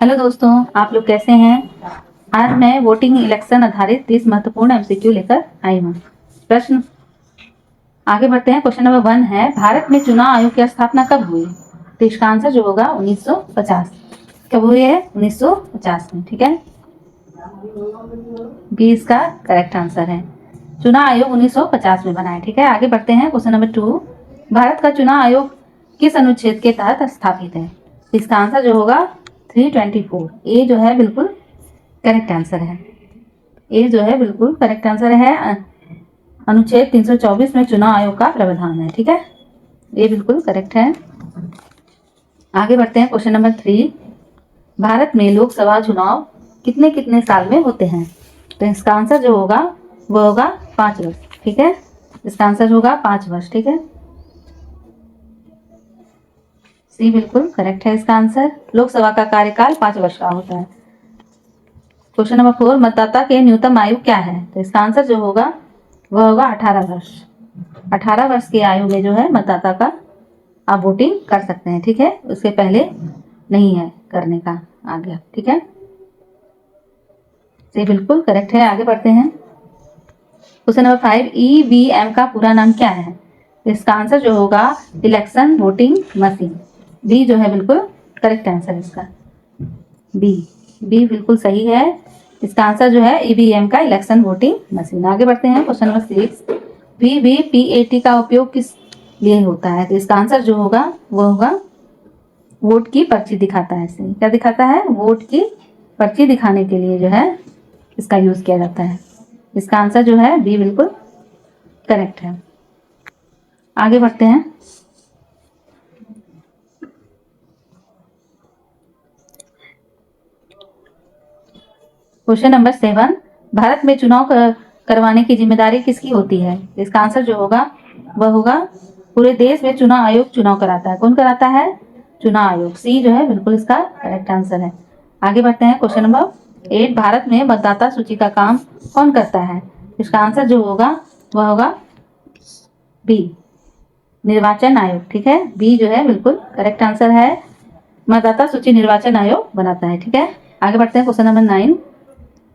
Hello दोस्तों, आप लोग कैसे हैं। आज मैं वोटिंग इलेक्शन आधारित 30 महत्वपूर्ण एमसीक्यू लेकर आई हूँ। प्रश्न आगे बढ़ते हैं। क्वेश्चन नंबर 1 है, भारत में चुनाव आयोग की स्थापना कब हुई। तो इसका आंसर जो होगा 1950। कब हुई है? 1950 में। ठीक है, बी इसका करेक्ट आंसर है। चुनाव आयोग 1950 में बना है। ठीक है, आगे बढ़ते हैं। क्वेश्चन नंबर 2, भारत का चुनाव आयोग किस अनुच्छेद के तहत स्थापित है। इसका आंसर जो होगा 324। ए जो है बिल्कुल करेक्ट आंसर है। ए जो है बिल्कुल करेक्ट आंसर है। अनुच्छेद 324 में चुनाव आयोग का प्रावधान है। ठीक है, ये बिल्कुल करेक्ट है। आगे बढ़ते हैं। क्वेश्चन नंबर 3, भारत में लोकसभा चुनाव कितने कितने साल में होते हैं। तो इसका आंसर जो होगा वो होगा 5 वर्ष। ठीक है, इसका आंसर होगा 5 वर्ष। ठीक है, सी बिल्कुल करेक्ट है इसका आंसर। लोकसभा का कार्यकाल 5 वर्ष का होता है। क्वेश्चन नंबर 4, मतदाता के न्यूनतम आयु क्या है। तो इसका आंसर जो होगा वह होगा 18 वर्ष। 18 वर्ष की आयु में जो है मतदाता का आप वोटिंग कर सकते हैं। ठीक है, उसके पहले नहीं है करने का आगे। ठीक है, ये बिल्कुल करेक्ट है। आगे बढ़ते हैं। क्वेश्चन नंबर 5, ईवीएम का पूरा नाम क्या है। इसका आंसर जो होगा इलेक्शन वोटिंग मशीन। बी जो है बिल्कुल करेक्ट आंसर इसका। बी बी बिल्कुल सही है। इसका आंसर जो है ईवीएम का इलेक्शन वोटिंग मशीन। आगे बढ़ते हैं। क्वेश्चन नंबर 6, वीवीपीएटी का उपयोग किस लिए होता है। तो इसका आंसर जो होगा वो होगा वोट की पर्ची दिखाता है। इसे क्या दिखाता है? वोट की पर्ची दिखाने के लिए जो है इसका यूज किया जाता है। इसका आंसर जो है बी बिल्कुल करेक्ट है। आगे बढ़ते हैं। क्वेश्चन नंबर 7, भारत में चुनाव करवाने की जिम्मेदारी किसकी होती है। इसका आंसर जो होगा वह होगा पूरे देश में चुनाव आयोग चुनाव कराता है। कौन कराता है? चुनाव आयोग। सी जो है बिल्कुल इसका करेक्ट आंसर है। आगे बढ़ते हैं। क्वेश्चन नंबर 8, भारत में मतदाता सूची का काम कौन करता है। इसका आंसर जो होगा वह होगा बी, निर्वाचन आयोग। ठीक है, बी जो है बिल्कुल करेक्ट आंसर है। मतदाता सूची निर्वाचन आयोग बनाता है। ठीक है, आगे बढ़ते हैं। क्वेश्चन नंबर 9,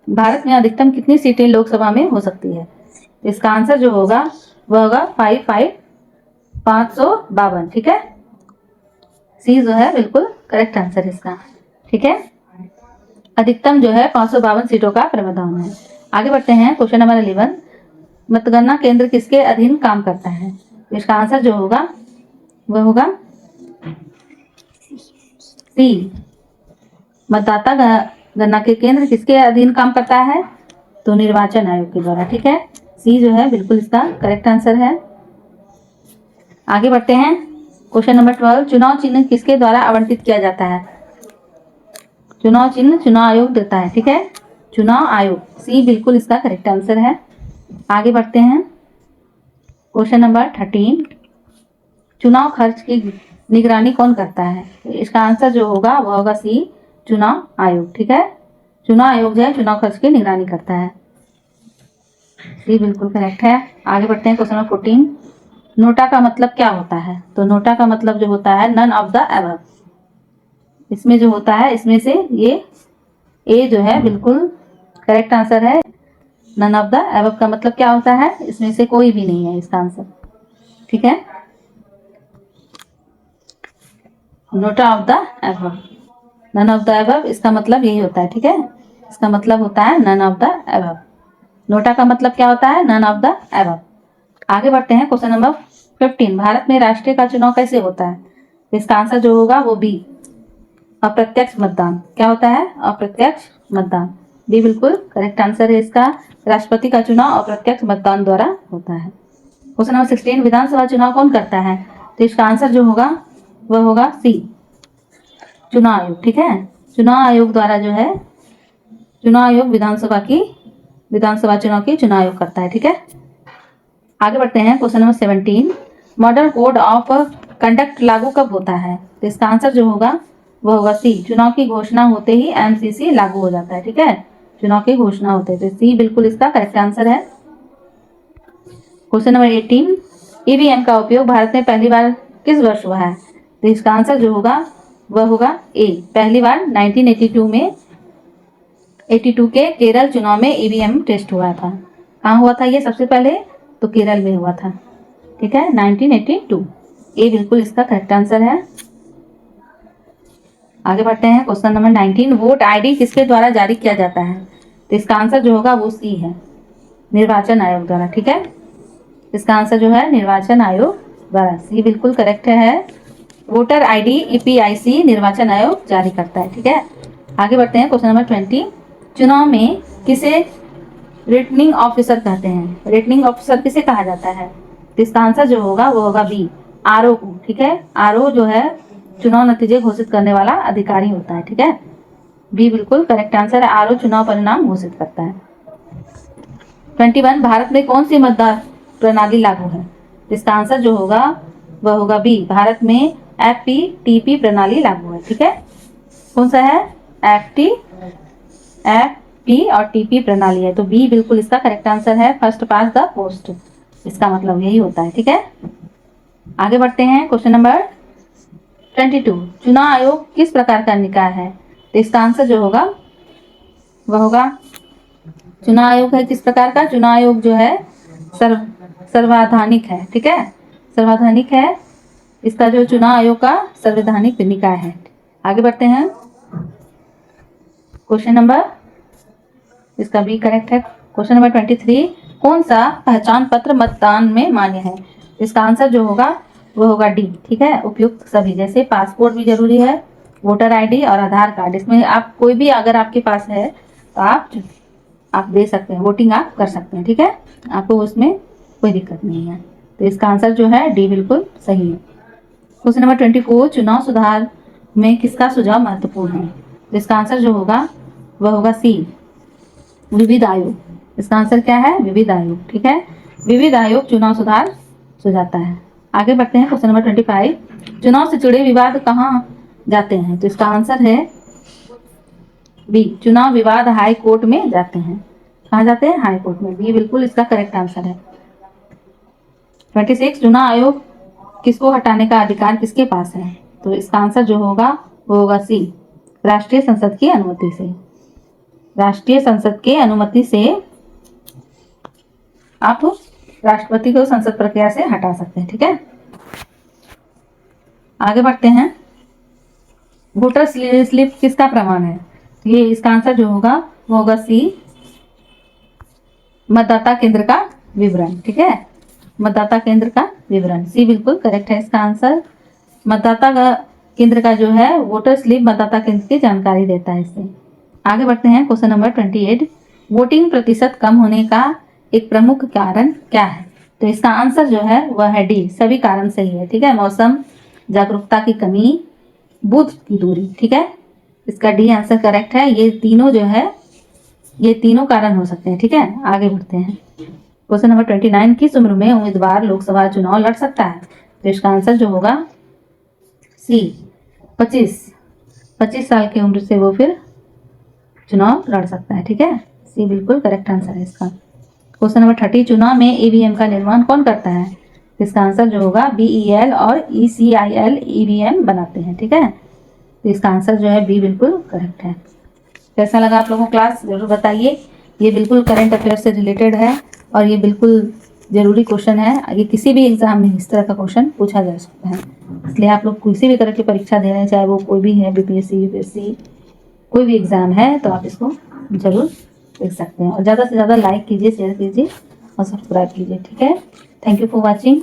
भारत में अधिकतम कितनी सीटें लोकसभा में हो सकती है। इसका आंसर जो होगा वह होगा 552। ठीक है, सी जो है बिल्कुल करेक्ट आंसर इसका। ठीक है, अधिकतम जो है 552 सीटों का प्रावधान है। आगे बढ़ते हैं। क्वेश्चन नंबर 11, मतगणना केंद्र किसके अधीन काम करता है। इसका आंसर जो होगा वह होगा सी, मतदाता गणना के केंद्र किसके अधीन काम करता है। तो निर्वाचन आयोग के द्वारा। ठीक है, सी जो है बिल्कुल इसका करेक्ट आंसर है। आगे बढ़ते हैं। क्वेश्चन नंबर 12, चुनाव चिन्ह किसके द्वारा आवंटित किया जाता है। चुनाव चिन्ह चुनाव आयोग देता है। ठीक है, चुनाव आयोग। सी बिल्कुल इसका करेक्ट आंसर है। आगे बढ़ते हैं। क्वेश्चन नंबर 13, चुनाव खर्च की निगरानी कौन करता है। इसका आंसर जो होगा वह होगा सी, चुनाव आयोग। ठीक है, चुनाव आयोग जो है चुनाव खर्च की निगरानी करता है। सी बिल्कुल करेक्ट है। आगे बढ़ते हैं। क्वेश्चन नंबर 14, नोटा का मतलब क्या होता है। तो नोटा का मतलब जो होता है नन ऑफ द अबव। इसमें जो होता है इसमें से ये ए जो है बिल्कुल करेक्ट आंसर है। नन ऑफ द अबव का मतलब क्या होता है? इसमें से कोई भी नहीं है इसका आंसर। ठीक है, NOTA of the above, none of the above इसका मतलब यही होता है। ठीक है, इसका मतलब होता है none of the above. NOTA का मतलब क्या होता है? None of the above. आगे बढ़ते हैं। क्वेश्चन नंबर 15, भारत में राष्ट्रीय का चुनाव कैसे होता है। इसका आंसर जो होगा वो बी, अप्रत्यक्ष मतदान। क्या होता है? अप्रत्यक्ष मतदान। बी बिल्कुल करेक्ट आंसर है इसका। राष्ट्रपति का चुनाव अप्रत्यक्ष मतदान द्वारा होता है। क्वेश्चन नंबर 16, विधानसभा चुनाव कौन करता है। तो इसका आंसर जो होगा वह होगा सी, चुनाव आयोग। ठीक है, चुनाव आयोग द्वारा जो है चुनाव आयोग विधानसभा चुनाव की चुनाव आयोग करता है। ठीक है, आगे बढ़ते हैं। Question number 17, model code of conduct लागू कब होता है। तो इसका आंसर जो होगा वह होगा सी, चुनाव की घोषणा होते ही एमसीसी लागू हो जाता है। ठीक है, चुनाव की घोषणा होते हैं। तो सी बिल्कुल इसका करेक्ट आंसर है। क्वेश्चन नंबर 18, ईवीएम का उपयोग भारत में पहली बार किस वर्ष हुआ है। तो इसका आंसर जो होगा वह होगा ए। पहली बार 1982 में 82 के केरल चुनाव में ईवीएम टेस्ट हुआ था। कहाँ हुआ था ये सबसे पहले? तो केरल में हुआ था। ठीक है, 1982। ए बिल्कुल इसका करेक्ट आंसर है। आगे बढ़ते हैं क्वेश्चन नंबर 19। वोट आईडी किसके द्वारा जारी किया जाता है? तो इसका आंसर जो होगा वो सी है, निर्वाचन आयोग द्वारा। ठीक है, इसका आंसर जो है निर्वाचन आयोग द्वारा। सी बिल्कुल करेक्ट है। वोटर आईडी ईपीआईसी निर्वाचन आयोग जारी करता है। ठीक है, आगे बढ़ते हैं क्वेश्चन नंबर 20। चुनाव में किसे रिटर्निंग ऑफिसर कहते हैं? रिटर्निंग ऑफिसर किसे कहा जाता है? तो इसका आंसर जो होगा वो होगा बी, आरओ को। ठीक है, आरओ जो है चुनाव नतीजे घोषित करने वाला अधिकारी होता है। ठीक है, बी बिल्कुल करेक्ट आंसर है, आरओ चुनाव परिणाम घोषित करता है। 21। भारत में कौन सी मतदान प्रणाली लागू है? इसका आंसर जो होगा वह होगा बी, भारत में एफपीटीपी प्रणाली लागू है। ठीक है, कौन सा है? एफपी और टीपी प्रणाली है, तो बी बिल्कुल इसका करेक्ट आंसर है, फर्स्ट पास द पोस्ट। इसका मतलब यही होता है। ठीक है, आगे बढ़ते हैं क्वेश्चन नंबर 22। चुनाव आयोग किस प्रकार का निकाय है? तो इसका आंसर जो होगा वह होगा, चुनाव आयोग है किस प्रकार का? चुनाव आयोग जो है सर्वैधानिक है। ठीक है, सर्वैधानिक है, इसका जो चुनाव आयोग का संवैधानिक निकाय है। आगे बढ़ते हैं क्वेश्चन नंबर, इसका भी करेक्ट है। Question number 23। कौन सा पहचान पत्र मतदान में मान्य है? इसका आंसर जो होगा वो होगा डी। ठीक है, उपयुक्त सभी, जैसे पासपोर्ट भी जरूरी है, वोटर आईडी और आधार कार्ड। इसमें आप कोई भी अगर आपके पास है तो आप दे सकते हैं, वोटिंग आप कर सकते हैं। ठीक है, आपको उसमें कोई दिक्कत नहीं है, तो इसका आंसर जो है डी बिल्कुल सही है। Question number 24। चुनाव सुधार में किसका सुझाव महत्वपूर्ण है? तो इसका आंसर जो होगा वह होगा सी, विविध आयोग। इसका आंसर क्या है? विविध आयोग। ठीक है, विविध आयोग चुनाव सुधार सुझाता है। आगे बढ़ते हैं क्वेश्चन नंबर 25। चुनाव से जुड़े विवाद कहाँ जाते हैं? तो इसका आंसर है बी, चुनाव विवाद हाई कोर्ट में जाते हैं। कहाँ जाते हैं? हाई कोर्ट में। बी बिल्कुल इसका करेक्ट आंसर है। 26। चुनाव आयोग किसको हटाने का अधिकार किसके पास है? तो इसका आंसर जो होगा वो होगा सी, राष्ट्रीय संसद की अनुमति से। राष्ट्रीय संसद के अनुमति से आप राष्ट्रपति को संसद प्रक्रिया से हटा सकते हैं। ठीक है, आगे बढ़ते हैं। वोटर स्लिप किसका प्रमाण है? ये इसका आंसर जो होगा वो होगा सी, मतदाता केंद्र का विवरण। ठीक है, मतदाता केंद्र का विवरण। सी बिल्कुल करेक्ट है इसका आंसर। मतदाता का केंद्र का जो है वोटर स्लिप मतदाता केंद्र की जानकारी देता है इससे। आगे बढ़ते हैं क्वेश्चन नंबर 28। वोटिंग प्रतिशत कम होने का एक प्रमुख कारण क्या है? तो इसका आंसर जो है वह है डी, सभी कारण सही है। ठीक है, मौसम, जागरूकता की कमी, बूथ की दूरी। ठीक है, इसका डी आंसर करेक्ट है। ये तीनों जो है ये तीनों कारण हो सकते हैं। ठीक है, आगे बढ़ते हैं क्वेश्चन नंबर 29। किस उम्र में उम्मीदवार लोकसभा चुनाव लड़ सकता है? तो इसका आंसर जो होगा सी, 25 साल की उम्र से वो फिर चुनाव लड़ सकता है। ठीक है, सी बिल्कुल करेक्ट आंसर है इसका। Question number 30। चुनाव में ईवीएम का निर्माण कौन करता है? इसका आंसर जो होगा बीईएल और ईसीआईएल ईवीएम बनाते हैं। ठीक है, तो इसका आंसर जो है बी बिल्कुल करेक्ट है। कैसा लगा आप लोगों को क्लास, जरूर बताइए। ये बिल्कुल करंट अफेयर से रिलेटेड है और ये बिल्कुल जरूरी क्वेश्चन है। ये किसी भी एग्जाम में इस तरह का क्वेश्चन पूछा जा सकता है, इसलिए आप लोग किसी भी तरह की परीक्षा दे रहे हैं, चाहे वो कोई भी है, बीपीएससी, यूपीएससी, कोई भी एग्जाम है, तो आप इसको जरूर देख सकते हैं। और ज़्यादा से ज़्यादा लाइक कीजिए, शेयर कीजिए और सब्सक्राइब कीजिए। ठीक है, थैंक यू फॉर वॉचिंग।